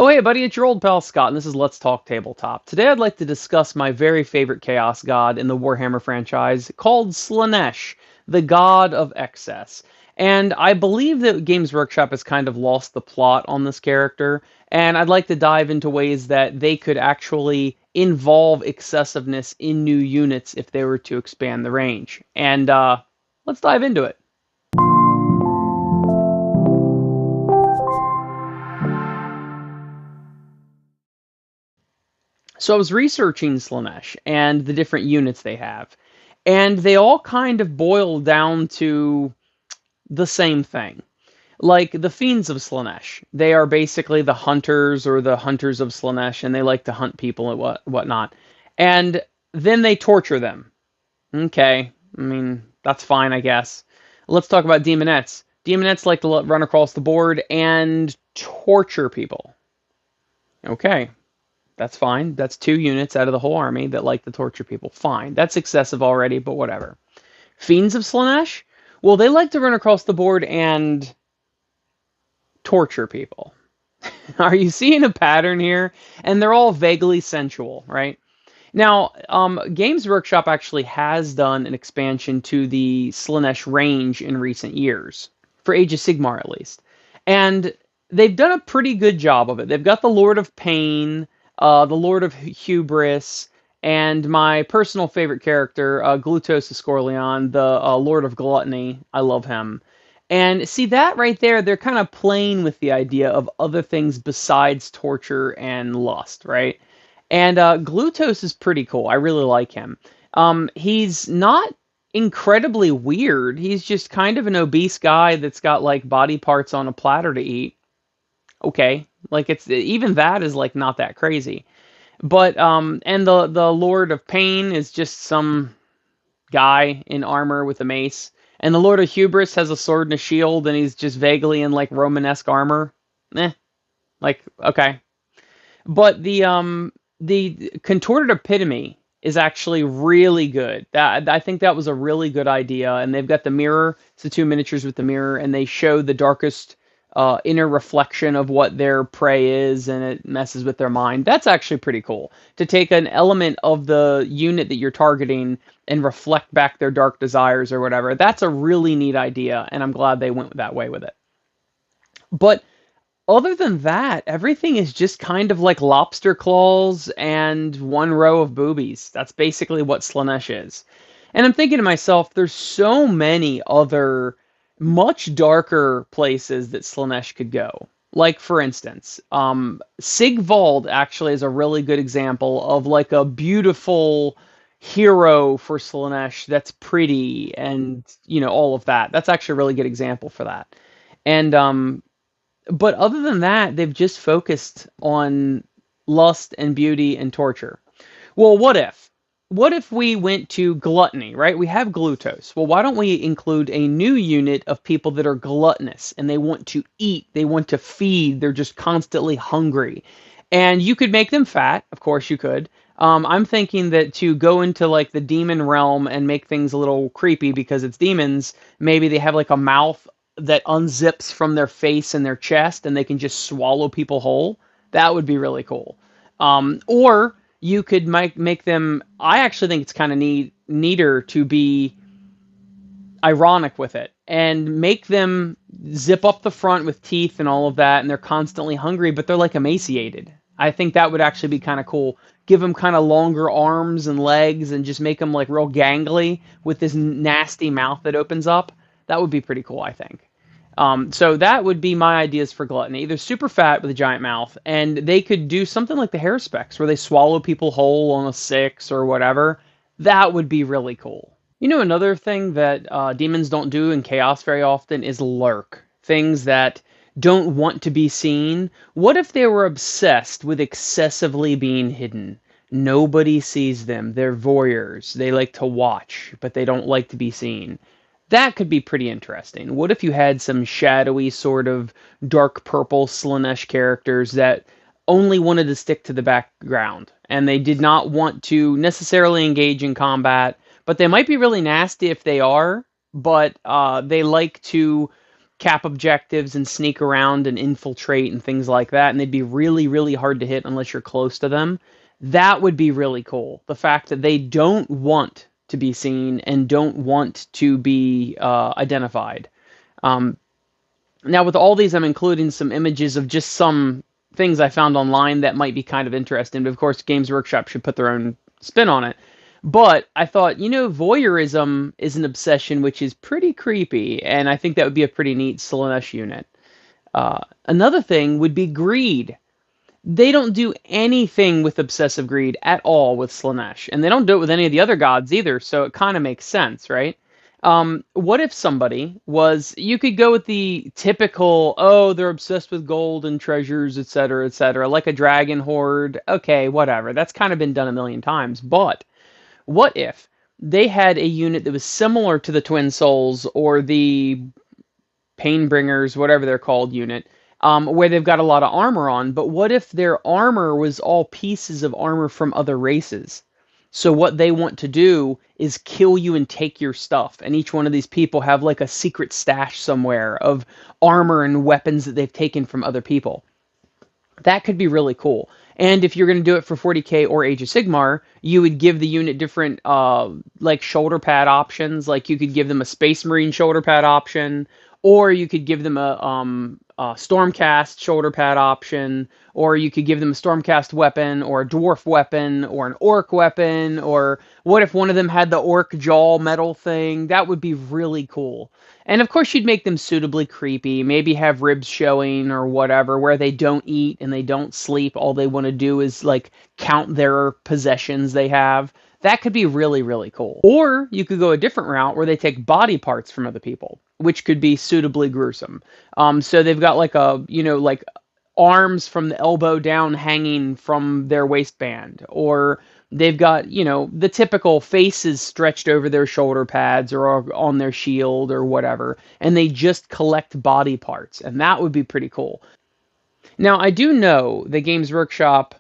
Oh hey buddy, it's your old pal Scott, and this is Let's Talk Tabletop. Today I'd like to discuss my very favorite Chaos God in the Warhammer franchise, called Slaanesh, the God of Excess. And I believe that Games Workshop has kind of lost the plot on this character, and I'd like to dive into ways that they could actually involve excessiveness in new units if they were to expand the range. And let's dive into it. So I was researching Slaanesh and the different units they have, and they all kind of boil down to the same thing. Like the Fiends of Slaanesh, they are basically the hunters or the hunters of Slaanesh, and they like to hunt people and whatnot. And then they torture them. Okay, I mean, that's fine, I guess. Let's talk about Demonettes. Demonettes like to run across the board and torture people. Okay, that's fine. That's 2 units out of the whole army that like to torture people. Fine. That's excessive already, but whatever. Fiends of Slaanesh? Well, they like to run across the board and torture people. Are you seeing a pattern here? And they're all vaguely sensual, right? Now, Games Workshop actually has done an expansion to the Slaanesh range in recent years, for Age of Sigmar at least. And they've done a pretty good job of it. They've got the Lord of Pain, the Lord of Hubris, and my personal favorite character, Glutos Escorleon, the Lord of Gluttony. I love him. And see that right there, they're kind of playing with the idea of other things besides torture and lust, right? And Glutos is pretty cool. I really like him. He's not incredibly weird. He's just kind of an obese guy that's got like body parts on a platter to eat. Okay, like it's even that is like not that crazy. But and the Lord of Pain is just some guy in armor with a mace. And the Lord of Hubris has a sword and a shield, and he's just vaguely in like Romanesque armor. Eh, like okay. But the contorted epitome is actually really good. That I think that was a really good idea. And they've got the mirror. It's the 2 miniatures with the mirror, and they show the darkest inner reflection of what their prey is, and it messes with their mind. That's actually pretty cool to take an element of the unit that you're targeting and reflect back their dark desires or whatever. That's a really neat idea, and I'm glad they went that way with it. But other than that, everything is just kind of like lobster claws and one row of boobies. That's basically what Slaanesh is. And I'm thinking to myself, there's so many other much darker places that Slaanesh could go. Like, for instance, Sigvald actually is a really good example of like a beautiful hero for Slaanesh that's pretty and, all of that. That's actually a really good example for that. And but other than that, they've just focused on lust and beauty and torture. Well, what if? What if we went to gluttony, right? We have glutos. Well, why don't we include a new unit of people that are gluttonous and they want to eat, they want to feed, they're just constantly hungry. And you could make them fat, of course you could. I'm thinking that to go into like the demon realm and make things a little creepy because it's demons, maybe they have like a mouth that unzips from their face and their chest and they can just swallow people whole. That would be really cool. Or you could make them. I actually think it's kind of neater to be ironic with it and make them zip up the front with teeth and all of that, and they're constantly hungry, but they're like emaciated. I think that would actually be kind of cool. Give them kind of longer arms and legs and just make them like real gangly with this nasty mouth that opens up. That would be pretty cool, I think. So that would be my ideas for gluttony. They're super fat with a giant mouth, and they could do something like the hair specs where they swallow people whole on a 6 or whatever. That would be really cool. Another thing that demons don't do in chaos very often is lurk. Things that don't want to be seen. What if they were obsessed with excessively being hidden? Nobody sees them. They're voyeurs. They like to watch, but they don't like to be seen. That could be pretty interesting. What if you had some shadowy sort of dark purple Slaanesh characters that only wanted to stick to the background and they did not want to necessarily engage in combat, but they might be really nasty if they are, but they like to cap objectives and sneak around and infiltrate and things like that, and they'd be really, really hard to hit unless you're close to them. That would be really cool. The fact that they don't want to be seen and don't want to be identified. Um, Now, with all these, I'm including some images of just some things I found online that might be kind of interesting. But of course, Games Workshop should put their own spin on it. But I thought, voyeurism is an obsession which is pretty creepy, and I think that would be a pretty neat Slaanesh unit. Another thing would be greed. They don't do anything with obsessive greed at all with Slaanesh, and they don't do it with any of the other gods either, so it kind of makes sense, right? What if somebody was, you could go with the typical, oh, they're obsessed with gold and treasures, etc., like a dragon horde. Okay, whatever. That's kind of been done a million times. But what if they had a unit that was similar to the Twin Souls or the Painbringers, whatever they're called, unit, where they've got a lot of armor on, but what if their armor was all pieces of armor from other races? So what they want to do is kill you and take your stuff. And each one of these people have like a secret stash somewhere of armor and weapons that they've taken from other people. That could be really cool. And if you're going to do it for 40k or Age of Sigmar, you would give the unit different like shoulder pad options. Like you could give them a Space Marine shoulder pad option, or you could give them a Stormcast shoulder pad option, or you could give them a Stormcast weapon, or a Dwarf weapon, or an Orc weapon, or what if one of them had the Orc jaw metal thing? That would be really cool. And of course, you'd make them suitably creepy, maybe have ribs showing or whatever, where they don't eat and they don't sleep. All they want to do is like count their possessions they have. That could be really, really cool. Or you could go a different route where they take body parts from other people, which could be suitably gruesome. So they've got like like arms from the elbow down hanging from their waistband, or they've got, the typical faces stretched over their shoulder pads or on their shield or whatever, and they just collect body parts, and that would be pretty cool. Now, I do know the Games Workshop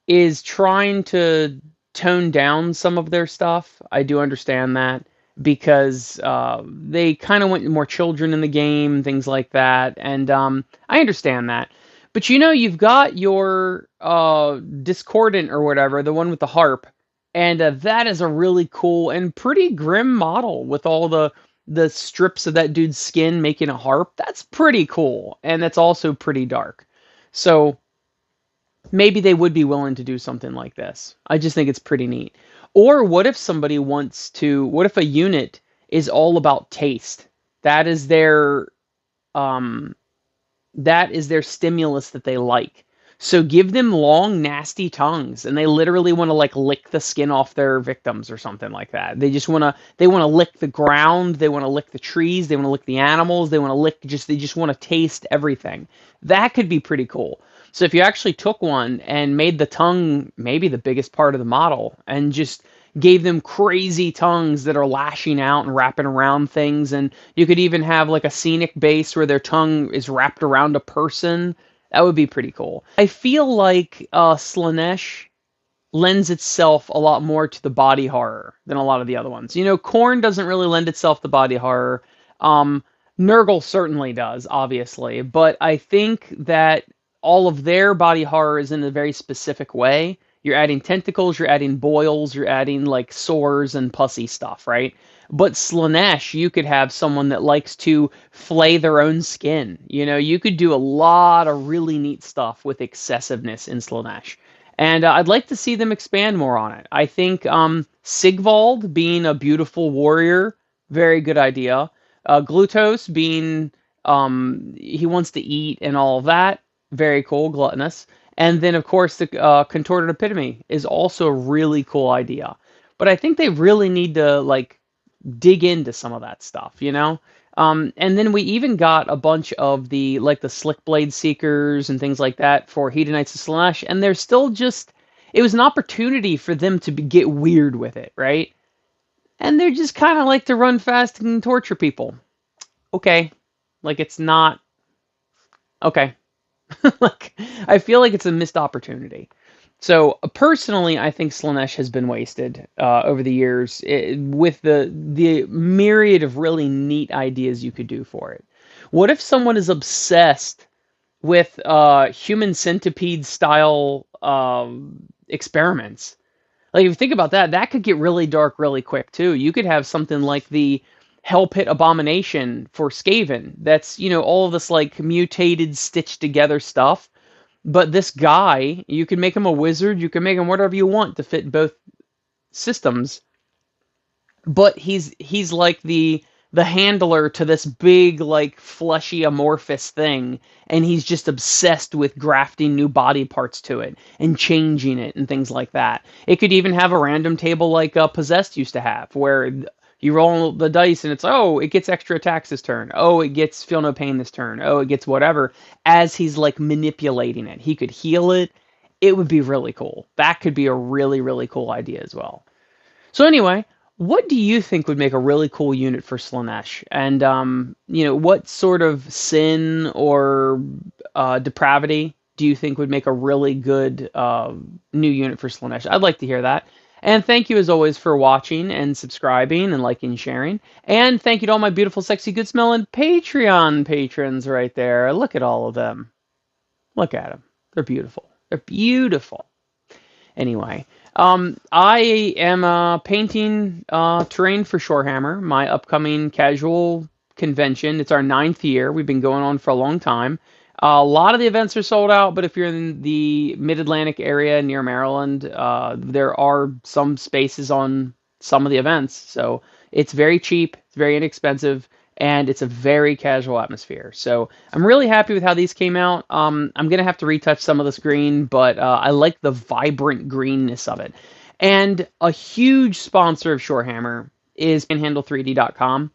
is trying to tone down some of their stuff. I do understand that because they kind of want more children in the game, things like that, and I understand that. But you've got your Discordant or whatever, the one with the harp, and that is a really cool and pretty grim model with all the strips of that dude's skin making a harp. That's pretty cool, and that's also pretty dark. So maybe they would be willing to do something like this. I just think it's pretty neat. Or what if what if a unit is all about taste? That is their stimulus that they like. So give them long, nasty tongues, and they literally want to like lick the skin off their victims or something like that. They want to lick the ground, they want to lick the trees, they want to lick the animals, they just want to taste everything. That could be pretty cool. So if you actually took one and made the tongue maybe the biggest part of the model and just gave them crazy tongues that are lashing out and wrapping around things, and you could even have like a scenic base where their tongue is wrapped around a person, that would be pretty cool. I feel like Slaanesh lends itself a lot more to the body horror than a lot of the other ones. Khorne doesn't really lend itself to body horror. Nurgle certainly does, obviously, but I think that all of their body horror is in a very specific way. You're adding tentacles, you're adding boils, you're adding like sores and pussy stuff, right? But Slaanesh, you could have someone that likes to flay their own skin. You could do a lot of really neat stuff with excessiveness in Slaanesh. And I'd like to see them expand more on it. I think Sigvald being a beautiful warrior, very good idea. Glutos being, he wants to eat and all of that, very cool, gluttonous. And then, of course, the contorted epitome is also a really cool idea. But I think they really need to, like, dig into some of that stuff, And then we even got a bunch of the Slick Blade Seekers and things like that for Hedonites of Slaanesh, and they're still just... It was an opportunity for them to get weird with it, right? And they're just kind of like to run fast and torture people. Okay. Like, it's not... Okay. I feel like it's a missed opportunity. So personally, I think Slaanesh has been wasted over the years with the myriad of really neat ideas you could do for it. What if someone is obsessed with human centipede style experiments? Like if you think about that, that could get really dark really quick too. You could have something like the Hell Pit Abomination for Skaven. That's, all of this like mutated, stitched together stuff. But this guy, you can make him a wizard, you can make him whatever you want to fit both systems. But he's like the handler to this big like fleshy amorphous thing, and he's just obsessed with grafting new body parts to it and changing it and things like that. It could even have a random table like Possessed used to have, where you roll the dice and it's, oh, it gets extra attacks this turn, oh, it gets feel no pain this turn, oh, it gets whatever, as he's like manipulating it. He could heal it. It would be really cool. That could be a really, really cool idea as well. So anyway, what do you think would make a really cool unit for Slaanesh? And what sort of sin or depravity do you think would make a really good new unit for Slaanesh? I'd like to hear that. And thank you as always for watching and subscribing and liking and sharing. And thank you to all my beautiful, sexy, good smelling Patreon patrons right there. Look at all of them. Look at them. They're beautiful. They're beautiful. Anyway, I am painting terrain for Shorehammer, my upcoming casual convention. It's our 9th year. We've been going on for a long time. A lot of the events are sold out, but if you're in the Mid-Atlantic area near Maryland, there are some spaces on some of the events. So it's very cheap, it's very inexpensive, and it's a very casual atmosphere. So I'm really happy with how these came out. I'm going to have to retouch some of this green, but I like the vibrant greenness of it. And a huge sponsor of Shorehammer is panhandle3d.com.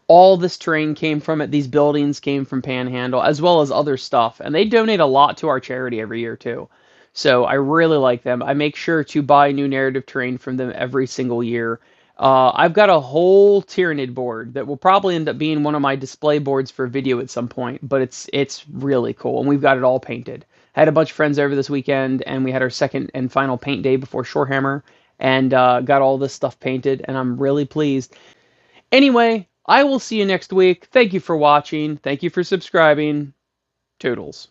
All this terrain came from it. These buildings came from Panhandle, as well as other stuff. And they donate a lot to our charity every year, too. So I really like them. I make sure to buy new narrative terrain from them every single year. I've got a whole Tyranid board that will probably end up being one of my display boards for video at some point, but it's really cool, and we've got it all painted. I had a bunch of friends over this weekend, and we had our second and final paint day before Shorehammer, and got all this stuff painted, and I'm really pleased. Anyway, I will see you next week. Thank you for watching. Thank you for subscribing. Toodles.